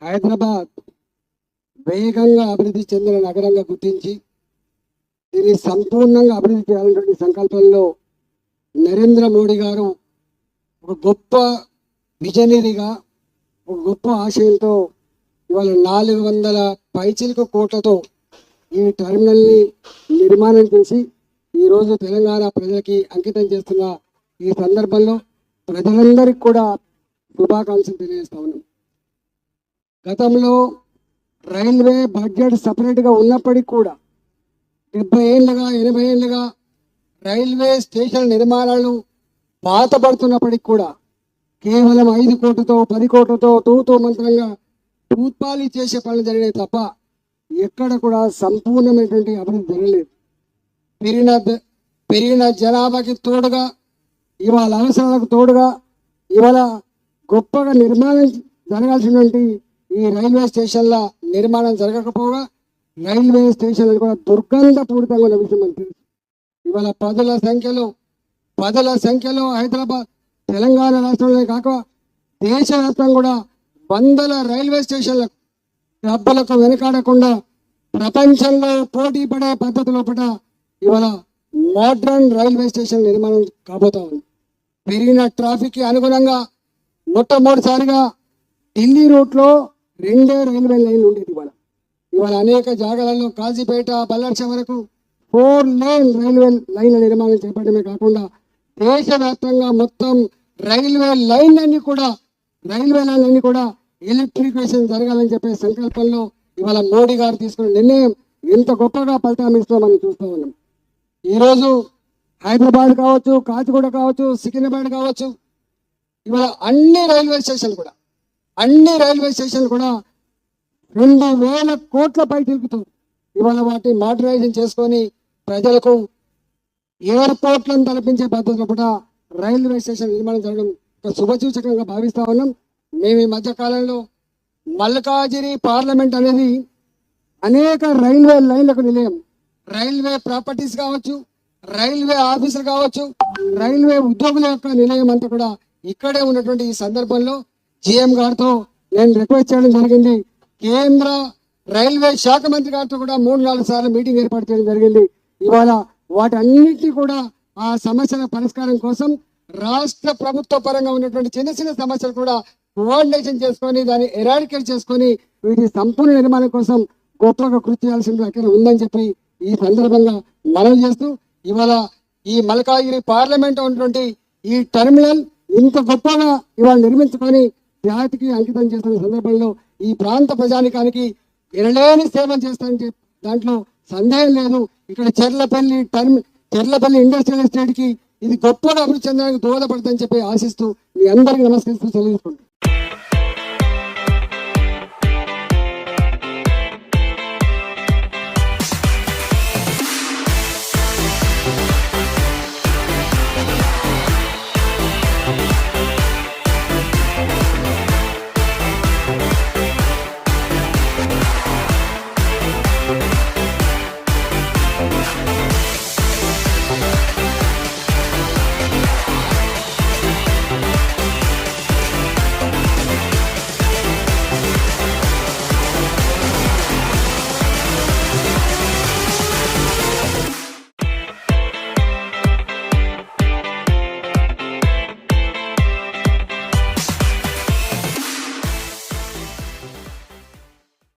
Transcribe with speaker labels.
Speaker 1: హైదరాబాద్ వేగంగా అభివృద్ధి చెందిన నగరంగా గుర్తించి దీన్ని సంపూర్ణంగా అభివృద్ధి చేయాలనేటువంటి సంకల్పంలో నరేంద్ర మోడీ గారు ఒక గొప్ప విజనరీగా ఒక గొప్ప ఆశయంతో ఇవాళ 400 పైచిలుకు కోట్లతో ఈ టెర్మినల్ని నిర్మాణం చేసి ఈరోజు తెలంగాణ ప్రజలకి అంకితం చేస్తున్న ఈ సందర్భంలో ప్రజలందరికీ కూడా శుభాకాంక్షలు తెలియజేస్తా ఉన్నాం. గతంలో రైల్వే బడ్జెట్ సపరేట్గా ఉన్నప్పటికీ కూడా 70 ఏళ్ళుగా 80 ఏళ్ళుగా రైల్వే స్టేషన్ నిర్మాణాలు పాతపడుతున్నప్పటికీ కూడా కేవలం 5 కోట్లతో 10 కోట్లతో తూతూ మంత్రంగా తూత్పాలి చేసే పనులు జరిగాయి తప్ప ఎక్కడ కూడా సంపూర్ణమైనటువంటి అభివృద్ధి జరగలేదు. పెరిగిన జనాభాకి తోడుగా ఇవాళ అవసరాలకు తోడుగా ఇవాళ గొప్పగా నిర్మాణం జరగాల్సినటువంటి ఈ రైల్వే స్టేషన్ల నిర్మాణం జరగకపోగా రైల్వే స్టేషన్లు కూడా దుర్గంధపూరితంగా ఉన్న విషయం మనకు తెలుసు. ఇవాళ పదుల సంఖ్యలో హైదరాబాద్ తెలంగాణ రాష్ట్రంలోనే కాక దేశవ్యాప్తంగా కూడా వందల రైల్వే స్టేషన్లకు డబ్బులకు వెనకాడకుండా ప్రపంచంలో పోటీ పడే పద్ధతి లోపల ఇవాళ మోడ్రన్ రైల్వే స్టేషన్ నిర్మాణం కాబోతా ఉంది. పెరిగిన ట్రాఫిక్కి అనుగుణంగా మొట్టమొదటిసారిగా ఢిల్లీ రూట్లో 2 రైల్వే లైన్లు ఉండేది. ఇవాళ అనేక జాగాలలో కాజీపేట బల్లర్ష వరకు 4 లేన్ రైల్వే లైన్ల నిర్మాణం చేపట్టడమే కాకుండా దేశవ్యాప్తంగా మొత్తం రైల్వే లైన్లన్నీ కూడా ఎలక్ట్రిఫికేషన్ జరగాలని చెప్పే సంకల్పంలో ఇవాళ మోడీ గారు తీసుకున్న నిర్ణయం ఎంత గొప్పగా ఫలితాన్ని ఇస్తుందో మనం చూస్తూ ఉన్నాం. ఈరోజు హైదరాబాద్ కావచ్చు, కాచిగూడ కావచ్చు, సికింద్రాబాద్ కావచ్చు, ఇవాళ అన్ని రైల్వే స్టేషన్లు కూడా 2000 కోట్ల పై తిరుగుతుంది. ఇవాళ వాటి మోడర్నైజేషన్ చేసుకొని ప్రజలకు ఎయిర్పోర్ట్లను తలపించే పద్ధతిలో కూడా రైల్వే స్టేషన్ నిర్మాణం జరగడం ఒక శుభసూచకంగా భావిస్తా ఉన్నాం. మేము ఈ మధ్య కాలంలో మల్కాజిరి పార్లమెంట్ అనేది అనేక రైల్వే లైన్లకు నిలయం, రైల్వే ప్రాపర్టీస్ కావచ్చు, రైల్వే ఆఫీసులు కావచ్చు, రైల్వే ఉద్యోగుల యొక్క నిలయం అంతా కూడా ఇక్కడే ఉన్నటువంటి ఈ సందర్భంలో జిఎం గారితో నేను రిక్వెస్ట్ చేయడం జరిగింది. కేంద్ర రైల్వే శాఖ మంత్రి గారితో కూడా 3-4 సార్లు మీటింగ్ ఏర్పాటు చేయడం జరిగింది. ఇవాళ వాటన్నిటినీ కూడా ఆ సమస్యల పరిష్కారం కోసం రాష్ట్ర ప్రభుత్వ పరంగా ఉన్నటువంటి చిన్న సమస్యలు కూడా కోఆర్డినేషన్ చేసుకొని దాన్ని ఎరాడికేట్ చేసుకొని వీటి సంపూర్ణ నిర్మాణం కోసం గొప్పగా కృషి చేయాల్సింది అక్కడ ఉందని చెప్పి ఈ సందర్భంగా మనవి చేస్తూ ఇవాళ ఈ మల్కాజిగిరి పార్లమెంట్ ఉన్నటువంటి ఈ టెర్మినల్ ఇంత గొప్పగా ఇవాళ నిర్మించుకొని జాతికి అంకితం చేస్తున్న సందర్భంలో ఈ ప్రాంత ప్రజానికానికి ఎనలేని సేవ చేస్తానని దాంట్లో సందేహం లేదు. ఇక్కడ చెర్లపల్లి ఇండస్ట్రియల్ ఎస్టేట్ కి ఇది గొప్పగా అభివృద్ధి చెందడానికి దోహదపడుతుందని చెప్పి ఆశిస్తూ మీ అందరికీ నమస్కరిస్తూ తెలియజేసుకుంటాను.